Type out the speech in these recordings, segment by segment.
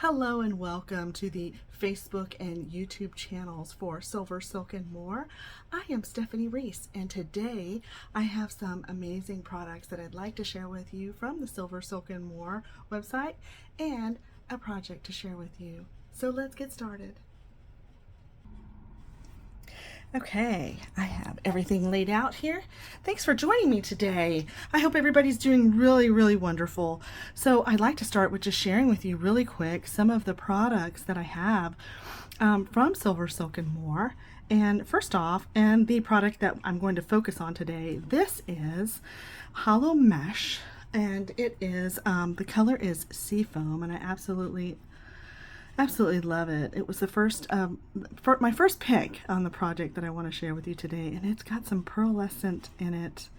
Hello and welcome to the Facebook and YouTube channels for Silversilk and More. I am Stephanie Reese, and today I have some amazing products that I'd like to share with you from the Silversilk and More website and a project to share with you. So let's get started. Okay, I have everything laid out here. Thanks for joining me today. I hope everybody's doing really wonderful. So I'd like to start with just sharing with you really quick some of the products that I have from Silversilk and More. And first off, and the product that I'm going to focus on today, this is Hollow Mesh, and it is, the color is Seafoam, and I absolutely love it. It was the first, my first pick on the project that I want to share with you today, and it's got some pearlescent in it,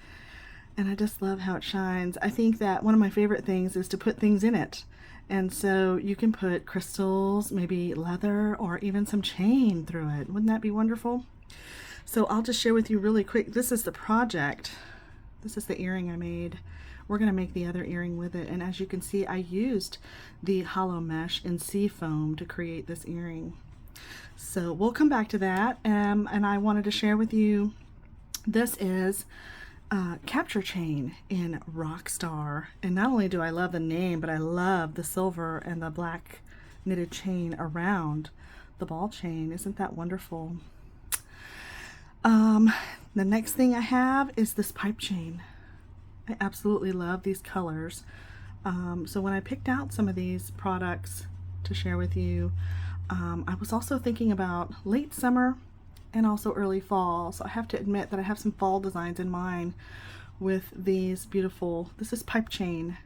and I just love how it shines. I think that one of my favorite things is to put things in it, and so you can put crystals, maybe leather, or even some chain through it. Wouldn't that be wonderful? So I'll just share with you really quick. This is the project. This is the earring I made. We're going to make the other earring with it, and as you can see, I used the hollow mesh in Seafoam to create this earring. So we'll come back to that, and I wanted to share with you, this is capture chain in Rockstar, and not only do I love the name, but I love the silver and the black knitted chain around the ball chain. Isn't that wonderful? The next thing I have is this pipe chain. I absolutely love these colors. So when I picked out some of these products to share with you, I was also thinking about late summer and also early fall. So I have to admit that I have some fall designs in mind with these beautiful, this is pipe chain.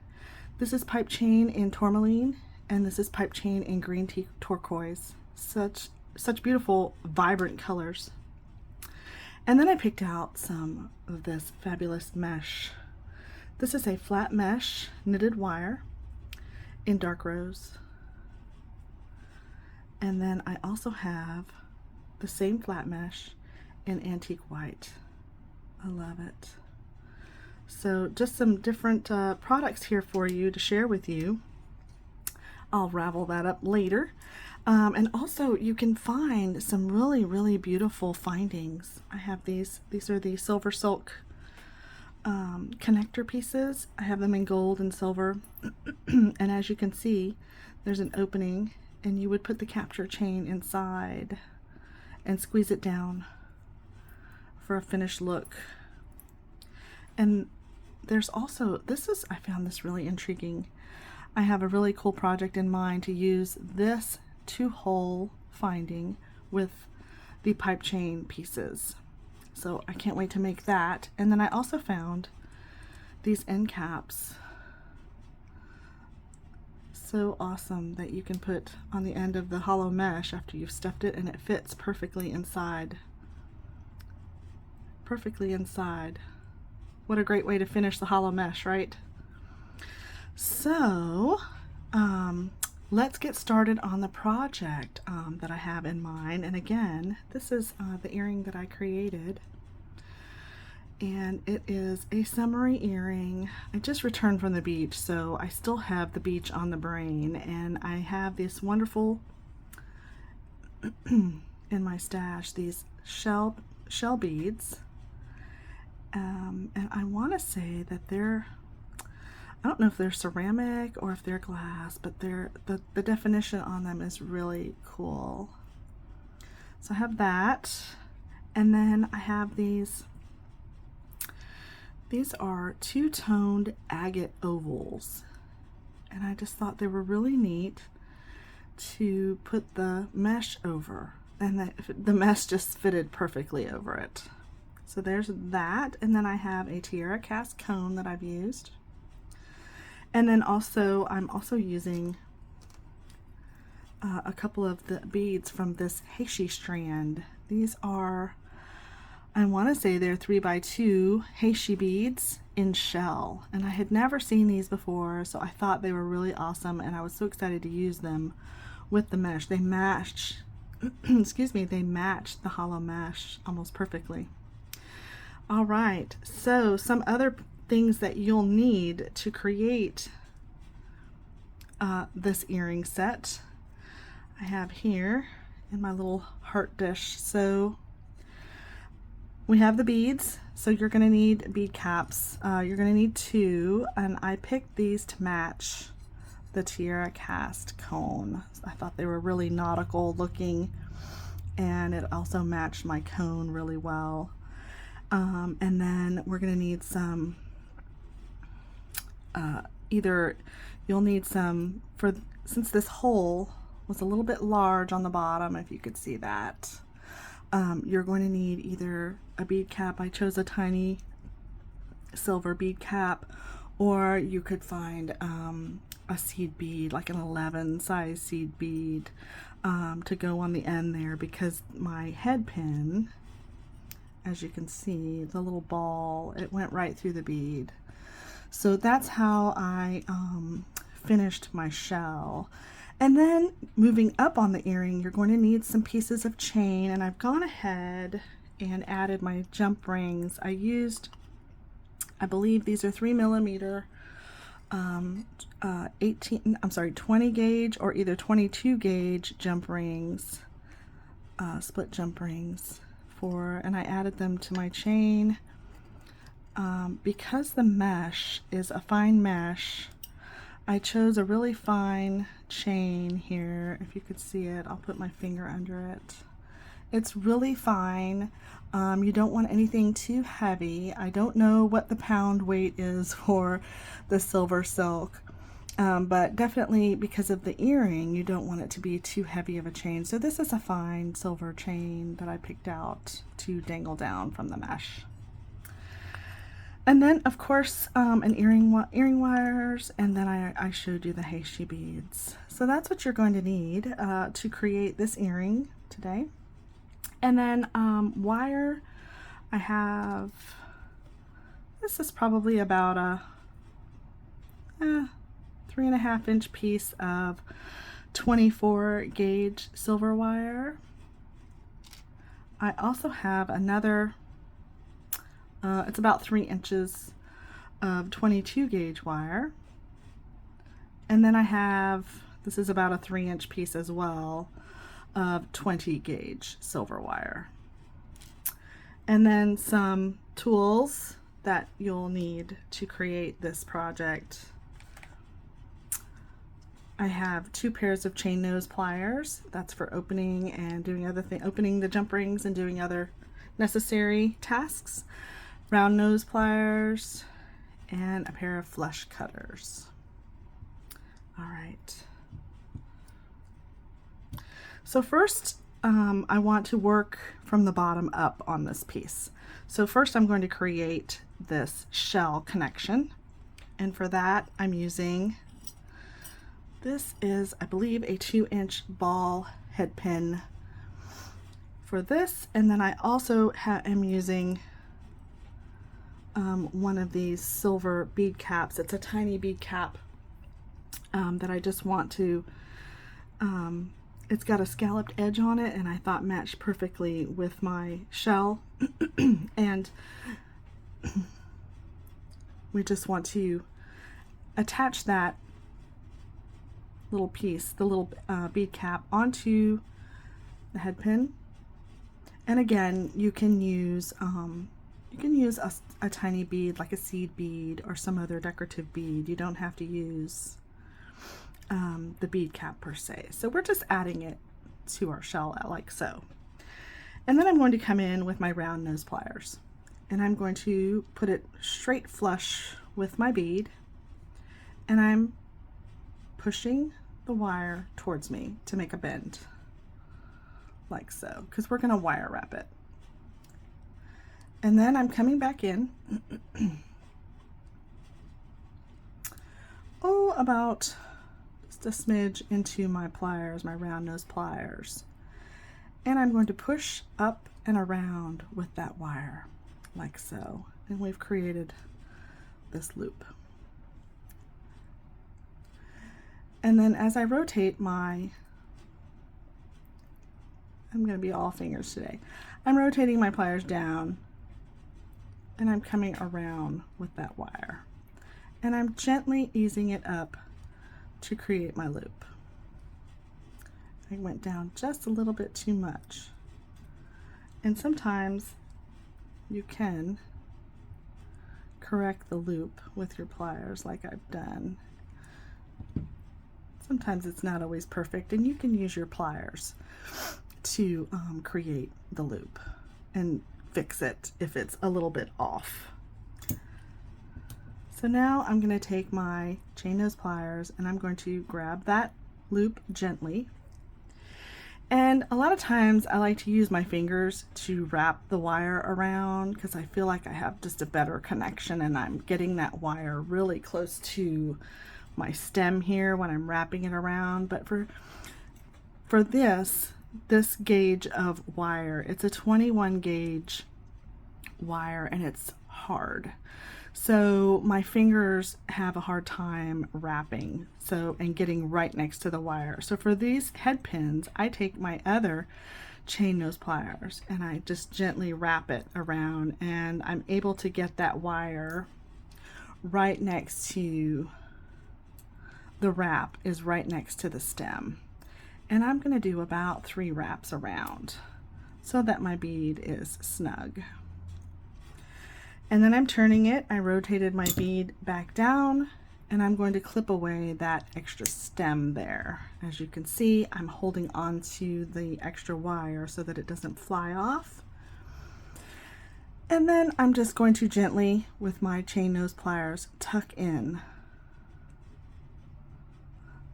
This is pipe chain in tourmaline, and this is pipe chain in green tea turquoise. Such beautiful, vibrant colors. And then I picked out some of this fabulous mesh. This is a flat mesh knitted wire in dark rose. And then I also have the same flat mesh in antique white. I love it. So just some different products here for you to share with you. I'll ravel that up later. And also you can find some really beautiful findings. I have these are the Silversilk connector pieces. I have them in gold and silver, and as you can see, there's an opening, and you would put the capture chain inside and squeeze it down for a finished look. And there's also, I found this really intriguing. I have a really cool project in mind to use this 2-hole finding with the pipe chain pieces. So I can't wait to make that. And then I also found these end caps. So awesome that you can put on the end of the hollow mesh after you've stuffed it, and it fits perfectly inside. Perfectly inside. What a great way to finish the hollow mesh, right? So let's get started on the project that I have in mind. And again, this is the earring that I created, and it is a summery earring. I just returned from the beach, so I still have the beach on the brain, and I have this wonderful in my stash, these shell beads, and I want to say that I don't know if they're ceramic or if they're glass, but the definition on them is really cool. So I have that, and then I have these are two-toned agate ovals, and I just thought they were really neat to put the mesh over, and the mesh just fitted perfectly over it. So there's that, and then I have a tiara cast cone that I've used. And then also, I'm also using a couple of the beads from this Heishi strand. These are, I want to say they're 3x2 Heishi beads in shell. And I had never seen these before, so I thought they were really awesome, and I was so excited to use them with the mesh. They match, excuse me, they match the hollow mesh almost perfectly. All right, so some other things that you'll need to create this earring set I have here in my little heart dish. So we have the beads, so you're going to need bead caps. You're going to need 2, and I picked these to match the tiara cast cone. I thought they were really nautical looking, and it also matched my cone really well. And then we're going to need some, either you'll need some, since this hole was a little bit large on the bottom, if you could see that, you're going to need either a bead cap. I chose a tiny silver bead cap, or you could find a seed bead, like an 11 size seed bead, to go on the end there, because my head pin, as you can see, the little ball, it went right through the bead. So that's how I finished my shell. And then moving up on the earring, you're going to need some pieces of chain, and I've gone ahead and added my jump rings. I used, I believe these are 3mm 20 gauge or either 22 gauge jump rings, split jump rings and I added them to my chain. Because the mesh is a fine mesh, I chose a really fine chain here. If you could see it, I'll put my finger under it. It's really fine. You don't want anything too heavy. I don't know what the pound weight is for the Silversilk, but definitely because of the earring, you don't want it to be too heavy of a chain. So this is a fine silver chain that I picked out to dangle down from the mesh. And then, of course, an earring wires, and then I showed you the heishi beads. So that's what you're going to need to create this earring today. And then wire, I have, this is probably about a 3.5 inch piece of 24 gauge silver wire. I also have another, it's about 3 inches of 22 gauge wire. And then I have, this is about a 3-inch piece as well, of 20 gauge silver wire. And then some tools that you'll need to create this project. I have 2 pairs of chain nose pliers. That's for opening and doing other things, opening the jump rings and doing other necessary tasks. Round nose pliers and a pair of flush cutters. All right. So first, I want to work from the bottom up on this piece. So first I'm going to create this shell connection. And for that, I'm using, this is, I believe, a 2-inch ball head pin for this. And then I also am using one of these silver bead caps. It's a tiny bead cap that I just want to, it's got a scalloped edge on it, and I thought matched perfectly with my shell. And we just want to attach that little piece, the little bead cap, onto the head pin. And again, you can use a tiny bead, like a seed bead or some other decorative bead. You don't have to use the bead cap per se. So we're just adding it to our shell like so. And then I'm going to come in with my round nose pliers, and I'm going to put it straight flush with my bead, and I'm pushing the wire towards me to make a bend like so, because we're going to wire wrap it. And then I'm coming back in about just a smidge into my pliers, my round nose pliers, and I'm going to push up and around with that wire like so, and we've created this loop. And then as I rotate I'm going to be all fingers today. I'm rotating my pliers down, and I'm coming around with that wire, and I'm gently easing it up to create my loop. I went down just a little bit too much. And sometimes you can correct the loop with your pliers like I've done. Sometimes it's not always perfect, and you can use your pliers to create the loop and fix it if it's a little bit off. So now I'm going to take my chain nose pliers and I'm going to grab that loop gently. And a lot of times I like to use my fingers to wrap the wire around because I feel like I have just a better connection and I'm getting that wire really close to my stem here when I'm wrapping it around. But for this gauge of wire, it's a 21 gauge wire and it's hard. So my fingers have a hard time wrapping and getting right next to the wire. So for these head pins, I take my other chain nose pliers and I just gently wrap it around, and I'm able to get that wire right next to the wrap is right next to the stem. And I'm going to do about 3 wraps around so that my bead is snug. And then I'm turning it. I rotated my bead back down and I'm going to clip away that extra stem there. As you can see, I'm holding on to the extra wire so that it doesn't fly off. And then I'm just going to gently, with my chain nose pliers, tuck in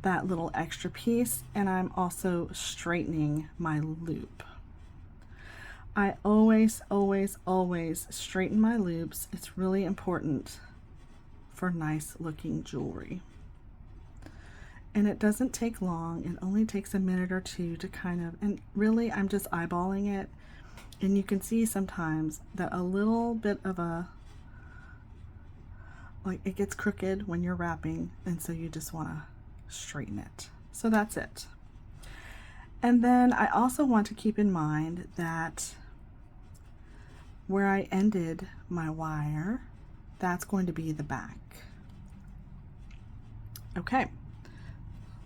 that little extra piece, and I'm also straightening my loop. I always straighten my loops. It's really important for nice looking jewelry. And it doesn't take long. It only takes a minute or two to and really I'm just eyeballing it. And you can see sometimes that a little bit of it gets crooked when you're wrapping, and so you just want to straighten it. So that's it. And then I also want to keep in mind that where I ended my wire, that's going to be the back. Okay,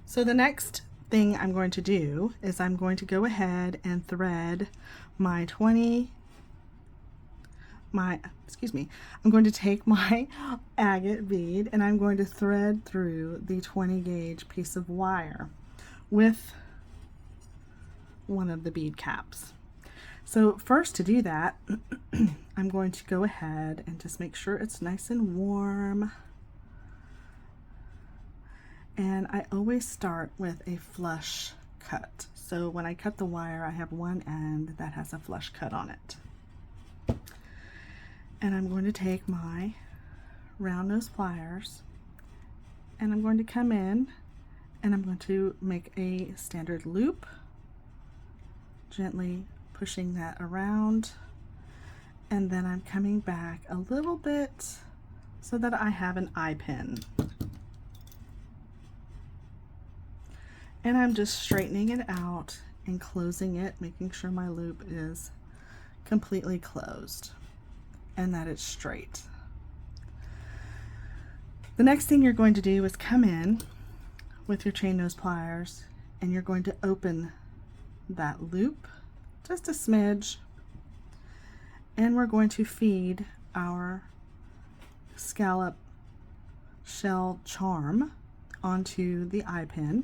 so the next thing I'm going to do is I'm going to go ahead and thread I'm going to take my agate bead and I'm going to thread through the 20 gauge piece of wire with one of the bead caps. So first, to do that, I'm going to go ahead and just make sure it's nice and warm. And I always start with a flush cut. So when I cut the wire, I have one end that has a flush cut on it. And I'm going to take my round nose pliers and I'm going to come in and I'm going to make a standard loop, gently pushing that around, and then I'm coming back a little bit so that I have an eye pin. And I'm just straightening it out and closing it, making sure my loop is completely closed and that it's straight. The next thing you're going to do is come in with your chain nose pliers and you're going to open that loop just a smidge, and we're going to feed our scallop shell charm onto the eye pin.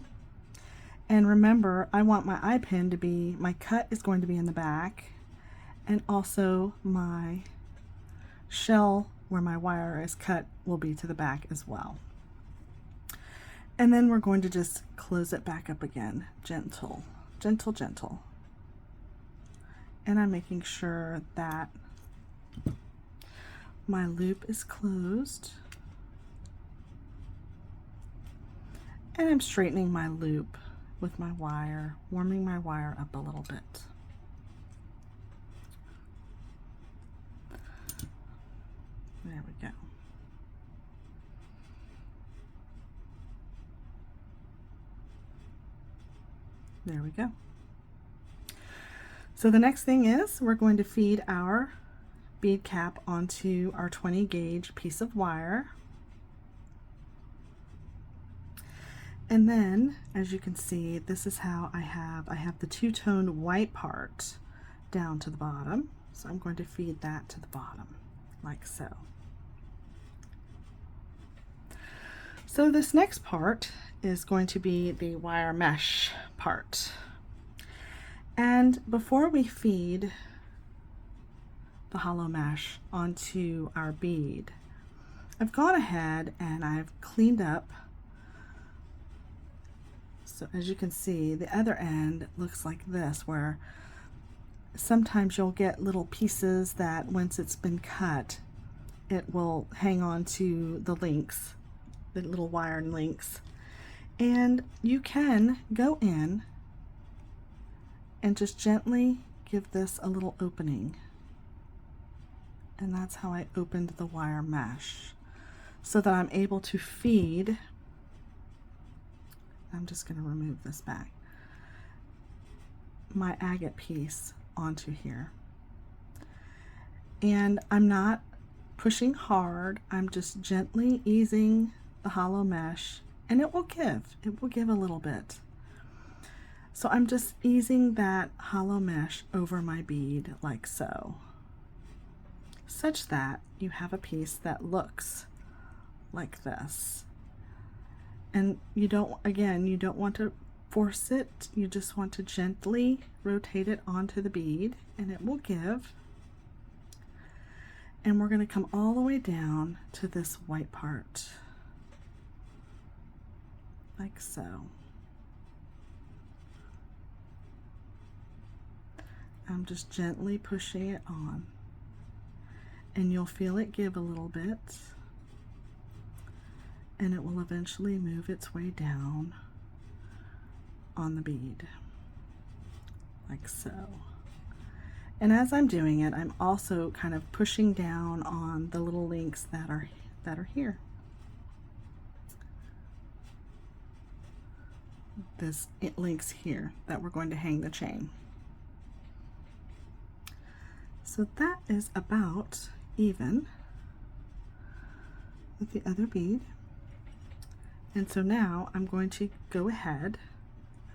And remember, I want my eye pin to be, my cut is going to be in the back, and also my shell where my wire is cut will be to the back as well. And then we're going to just close it back up again, gentle, gentle, gentle. And I'm making sure that my loop is closed. And I'm straightening my loop with my wire, warming my wire up a little bit. There we go. There we go. So the next thing is we're going to feed our bead cap onto our 20 gauge piece of wire. And then, as you can see, this is how I have the two-toned white part down to the bottom. So I'm going to feed that to the bottom, like so. So this next part is going to be the wire mesh part. And before we feed the hollow mesh onto our bead, I've gone ahead and I've cleaned up. So as you can see, the other end looks like this, where sometimes you'll get little pieces that once it's been cut, it will hang on to the links, the little wire links. And you can go in and just gently give this a little opening. And that's how I opened the wire mesh, so that I'm able to feed. I'm just going to remove this back, my agate piece onto here. And I'm not pushing hard, I'm just gently easing the hollow mesh, and it will give a little bit. So I'm just easing that hollow mesh over my bead like so, such that you have a piece that looks like this. And you don't want to force it, you just want to gently rotate it onto the bead and it will give. And we're going to come all the way down to this white part, like so. I'm just gently pushing it on, and you'll feel it give a little bit, and it will eventually move its way down on the bead, like so. And as I'm doing it, I'm also kind of pushing down on the little links that are here. It links here that we're going to hang the chain. So that is about even with the other bead. And so now I'm going to go ahead,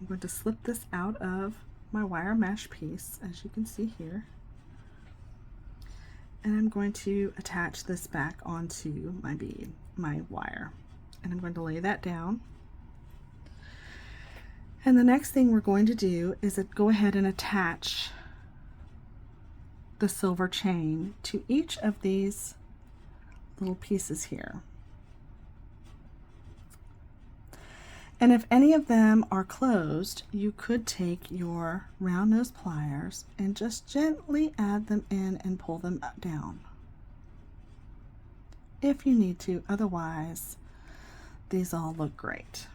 I'm going to slip this out of my wire mesh piece, as you can see here, and I'm going to attach this back onto my bead, my wire, and I'm going to lay that down. And the next thing we're going to do is go ahead and attach the silver chain to each of these little pieces here. And if any of them are closed, you could take your round nose pliers and just gently add them in and pull them down if you need to. Otherwise, these all look great.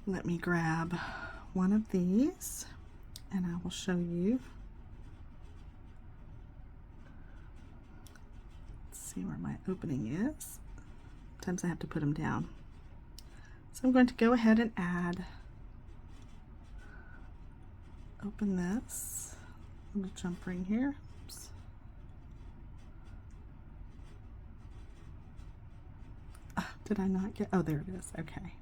Let me grab one of these and I will show you. Let's see where my opening is. Sometimes I have to put them down. So I'm going to go ahead and open this little jump ring here. Oops. Did I not get, oh, there it is, okay.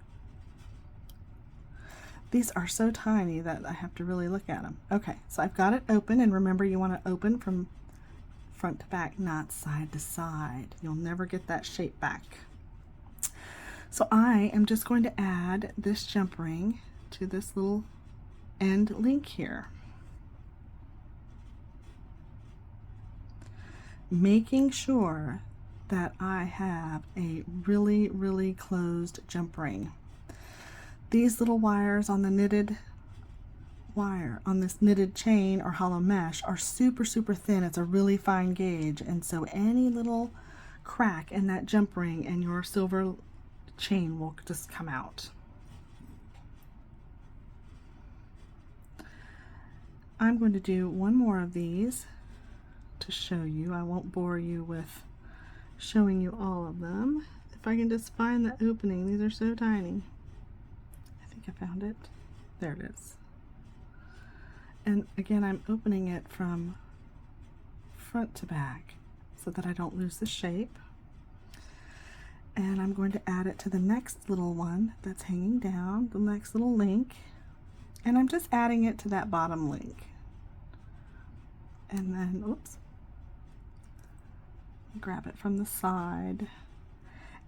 These are so tiny that I have to really look at them. Okay, so I've got it open, and remember you want to open from front to back, not side to side. You'll never get that shape back. So I am just going to add this jump ring to this little end link here, making sure that I have a really, really closed jump ring. These little wires on the knitted wire, on this knitted chain or hollow mesh, are super, super thin. It's a really fine gauge, and so any little crack in that jump ring and your silver chain will just come out. I'm going to do one more of these to show you. I won't bore you with showing you all of them. If I can just find the opening, these are so tiny. I think I found it. There it is. And again, I'm opening it from front to back so that I don't lose the shape. And I'm going to add it to the next little one that's hanging down, the next little link. And I'm just adding it to that bottom link. And then, oops, grab it from the side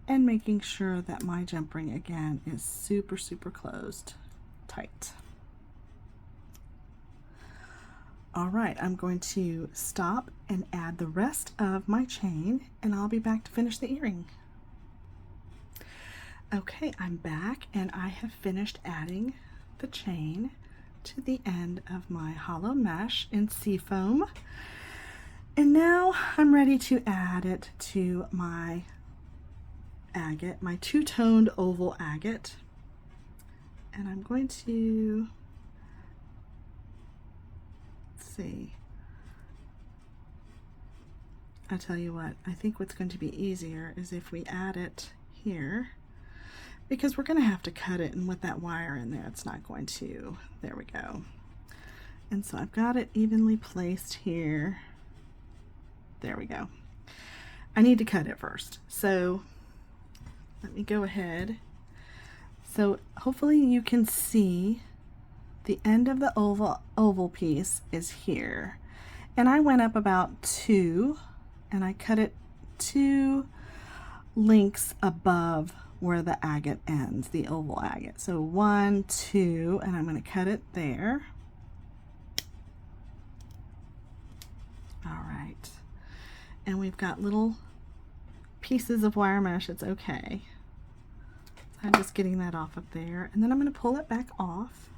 and making sure that my jump ring again is super, super closed, tight. All right, I'm going to stop and add the rest of my chain, and I'll be back to finish the earring. Okay, I'm back and I have finished adding the chain to the end of my hollow mesh in seafoam. And now I'm ready to add it to my agate, my two-toned oval agate. And I'm going to, let's see, I'll tell you what, I think what's going to be easier is if we add it here, because we're going to have to cut it, and with that wire in there it's not going to, there we go. And so I've got it evenly placed here. There we go. I need to cut it first, so let me go ahead. So hopefully you can see the end of the oval piece is here, and I went up about 2 and I cut it 2 links above where the agate ends, the oval agate. So 1, 2, and I'm going to cut it there. All right, and we've got little pieces of wire mesh. It's okay. I'm just getting that off of there, and then I'm going to pull it back off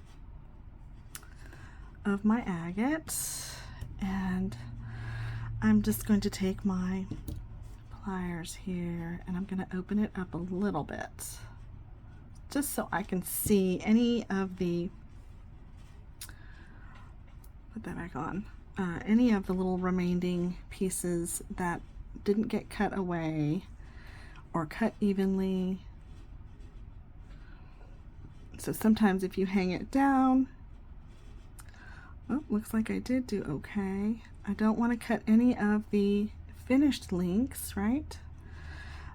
of my agate, and I'm just going to take my pliers here and I'm going to open it up a little bit just so I can see any of the, put that back on, any of the little remaining pieces that didn't get cut away or cut evenly. So sometimes if you hang it down, oh, looks like I did do okay. I don't want to cut any of the finished links, right?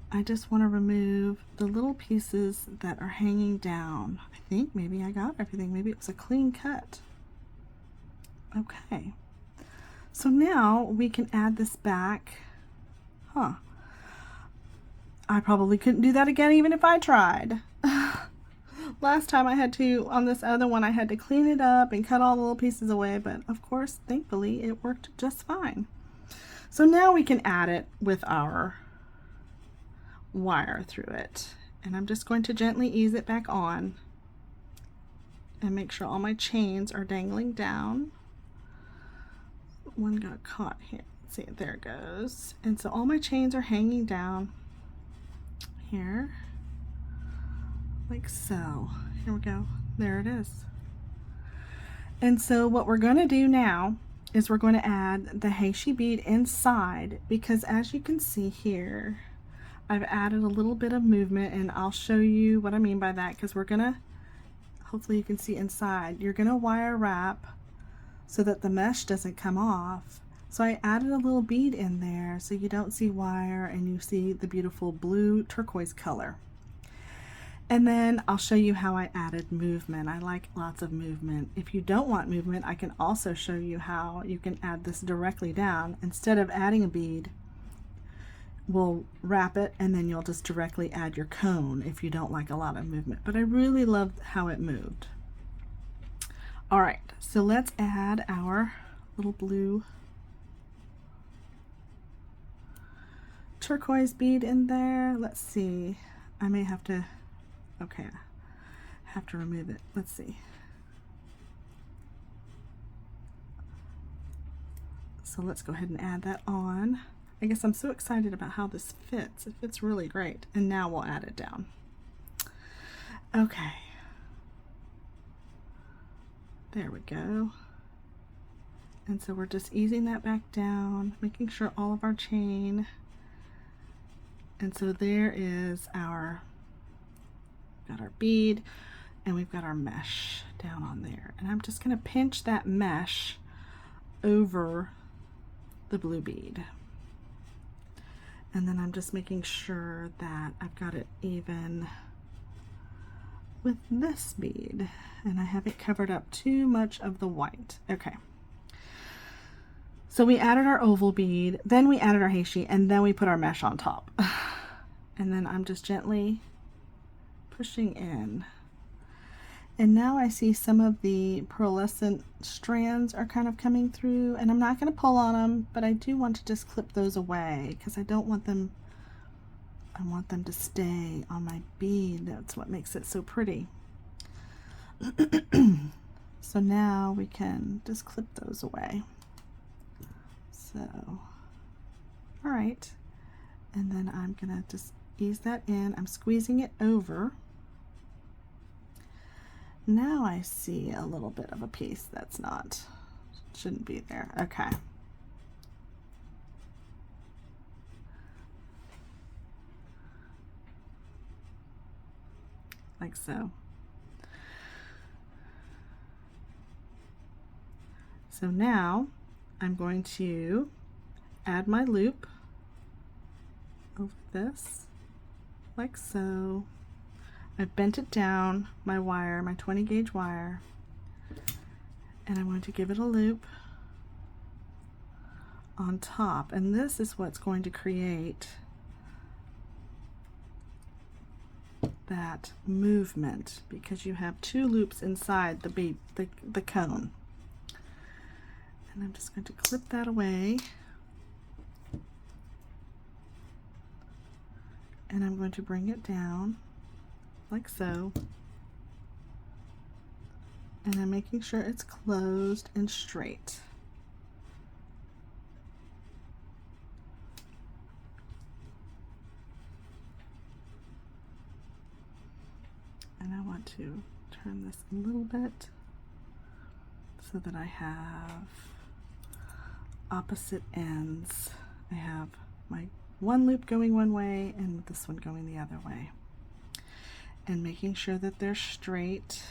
I just want to remove the little pieces that are hanging down. I think maybe I got everything. Maybe it was a clean cut. Okay. So now we can add this back. Huh. I probably couldn't do that again even if I tried. Last time I had to, on this other one, I had to clean it up and cut all the little pieces away, but of course, thankfully, it worked just fine. So now we can add it with our wire through it. And I'm just going to gently ease it back on and make sure all my chains are dangling down. One got caught here. Let's see, there it goes. And so all my chains are hanging down here, like so. Here we go. There it is. And so what we're going to do now is we're going to add the Heishi bead inside, because as you can see here, I've added a little bit of movement, and I'll show you what I mean by that, because we're going to, hopefully you can see inside, you're going to wire wrap so that the mesh doesn't come off. So I added a little bead in there so you don't see wire and you see the beautiful blue turquoise color. And then I'll show you how I added movement. I like lots of movement. If you don't want movement, I can also show you how you can add this directly down. Instead of adding a bead, we'll wrap it and then you'll just directly add your cone if you don't like a lot of movement. But I really loved how it moved. All right, so let's add our little blue turquoise bead in there. Let's see, I may have to, okay, I have to remove it. Let's see. So let's go ahead and add that on. I guess I'm so excited about how this fits. It fits really great. And now we'll add it down. Okay. There we go. And so we're just easing that back down, making sure all of our chain. And so there is our, got our bead, and we've got our mesh down on there. And I'm just going to pinch that mesh over the blue bead. And then I'm just making sure that I've got it even with this bead, and I haven't covered up too much of the white. Okay. So we added our oval bead, then we added our heishi, and then we put our mesh on top. And then I'm just gently pushing in. And now I see some of the pearlescent strands are kind of coming through, and I'm not going to pull on them, but I do want to just clip those away because I don't want them, I want them to stay on my bead. That's what makes it so pretty. So now we can just clip those away. So, all right. And then I'm going to just ease that in. I'm squeezing it over. Now I see a little bit of a piece that's not, shouldn't be there. Okay. Like so. So now I'm going to add my loop over this, like so. I've bent it down, my wire, my 20 gauge wire, and I'm going to give it a loop on top. And this is what's going to create that movement, because you have two loops inside the cone. And I'm just going to clip that away. And I'm going to bring it down like so. And I'm making sure it's closed and straight. And I want to turn this a little bit so that I have opposite ends. I have my one loop going one way and this one going the other way. And making sure that they're straight.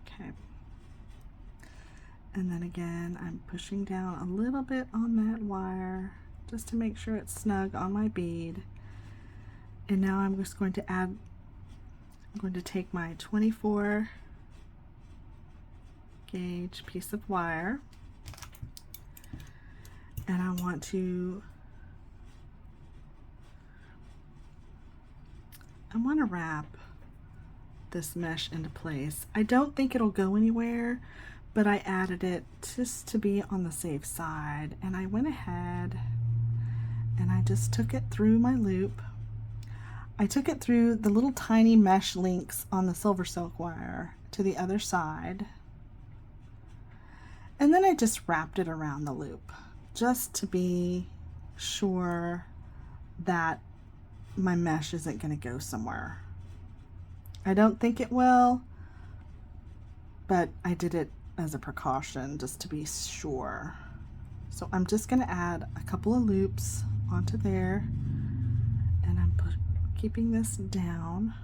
Okay. And then again, I'm pushing down a little bit on that wire just to make sure it's snug on my bead. And now I'm just going to add, I'm going to take my 24 gauge piece of wire, and I want to wrap this mesh into place. I don't think it'll go anywhere, but I added it just to be on the safe side. And I went ahead and I just took it through my loop. I took it through the little tiny mesh links on the Silversilk wire to the other side. And then I just wrapped it around the loop just to be sure that my mesh isn't going to go somewhere. I don't think it will, but I did it as a precaution just to be sure. So I'm just going to add a couple of loops onto there, and I'm keeping this down.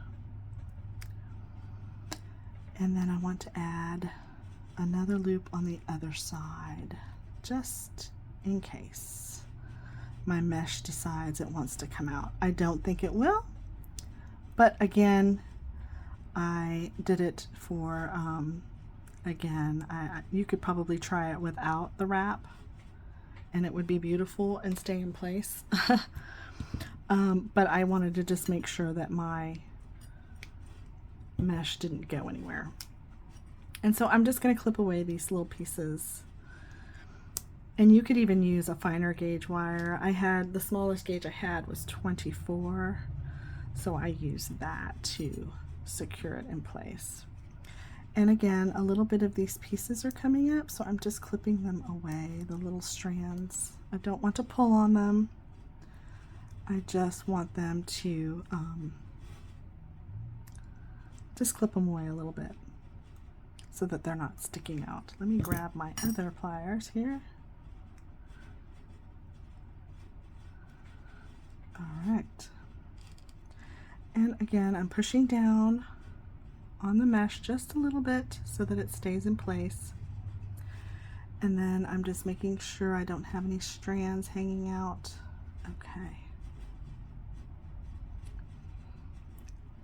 And then I want to add another loop on the other side, just in case my mesh decides it wants to come out. I don't think it will, but again, I did it for, again, you could probably try it without the wrap and it would be beautiful and stay in place. But I wanted to just make sure that my mesh didn't go anywhere. And so I'm just going to clip away these little pieces. And you could even use a finer gauge wire. I had, the smallest gauge I had was 24, so I used that to secure it in place. And again, a little bit of these pieces are coming up, so I'm just clipping them away, the little strands. I don't want to pull on them. I just want them to just clip them away a little bit so that they're not sticking out. Let me grab my other pliers here. All right. And again, I'm pushing down on the mesh just a little bit so that it stays in place. And then I'm just making sure I don't have any strands hanging out. Okay.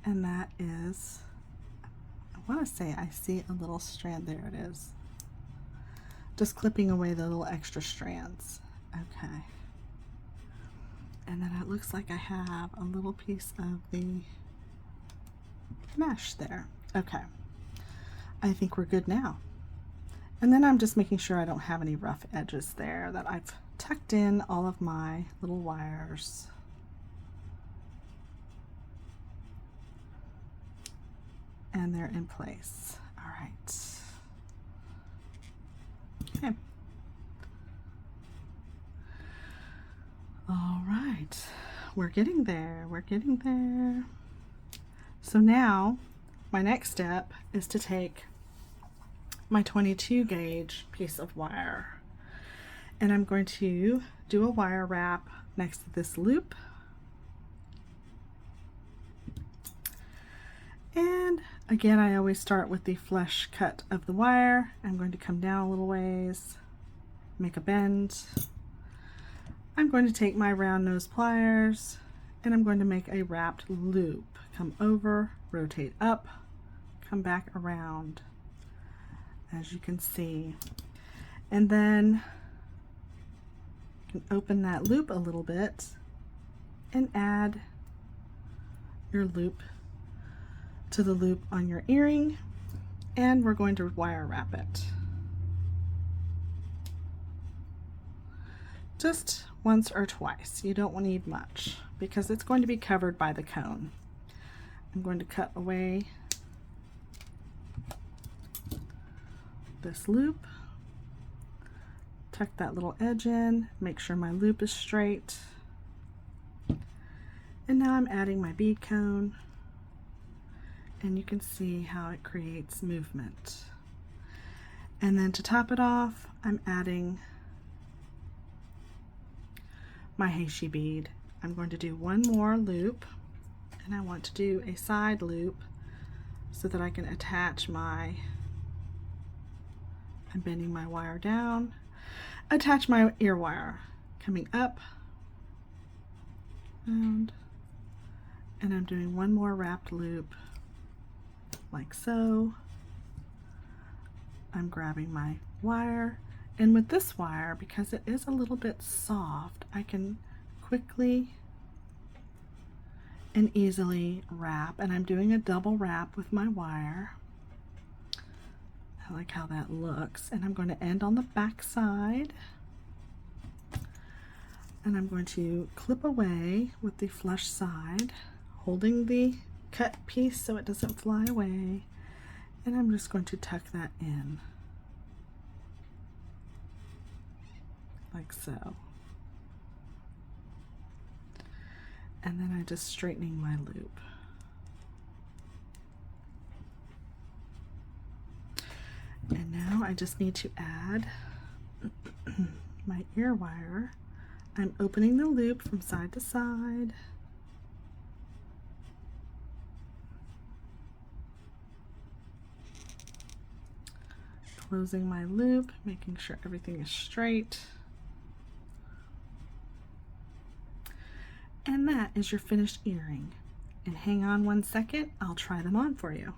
And that is, I want to say I see a little strand. There it is. Just clipping away the little extra strands. Okay. And then it looks like I have a little piece of the mesh there. Okay. I think we're good now. And then I'm just making sure I don't have any rough edges there, that I've tucked in all of my little wires. And they're in place. All right. Okay. All right. We're getting there. We're getting there. So now my next step is to take my 22 gauge piece of wire, and I'm going to do a wire wrap next to this loop. And again, I always start with the flush cut of the wire. I'm going to come down a little ways, make a bend. I'm going to take my round nose pliers and I'm going to make a wrapped loop. Come over, rotate up, come back around, as you can see. And then you can open that loop a little bit and add your loop to the loop on your earring, and we're going to wire wrap it. Just once or twice. You don't need much because it's going to be covered by the cone. I'm going to cut away this loop, tuck that little edge in, make sure my loop is straight. And now I'm adding my bead cone, and you can see how it creates movement. And then to top it off, I'm adding my Heishi bead. I'm going to do one more loop, and I want to do a side loop so that I can attach my, I'm bending my wire down, attach my ear wire, coming up, and I'm doing one more wrapped loop like so. I'm grabbing my wire, and with this wire, because it is a little bit soft, I can quickly and easily wrap, and I'm doing a double wrap with my wire. I like how that looks, and I'm going to end on the back side, and I'm going to clip away with the flush side, holding the cut piece so it doesn't fly away, and I'm just going to tuck that in like so. And then I'm just straightening my loop. And now I just need to add my ear wire. I'm opening the loop from side to side. Closing my loop, making sure everything is straight. And that is your finished earring. And hang on 1 second, I'll try them on for you.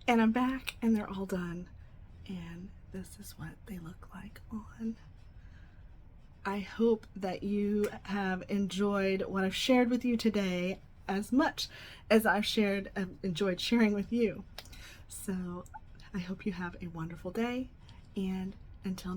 And I'm back, and they're all done. And this is what they look like on. I hope that you have enjoyed what I've shared with you today as much as I've enjoyed sharing with you. So I hope you have a wonderful day, and until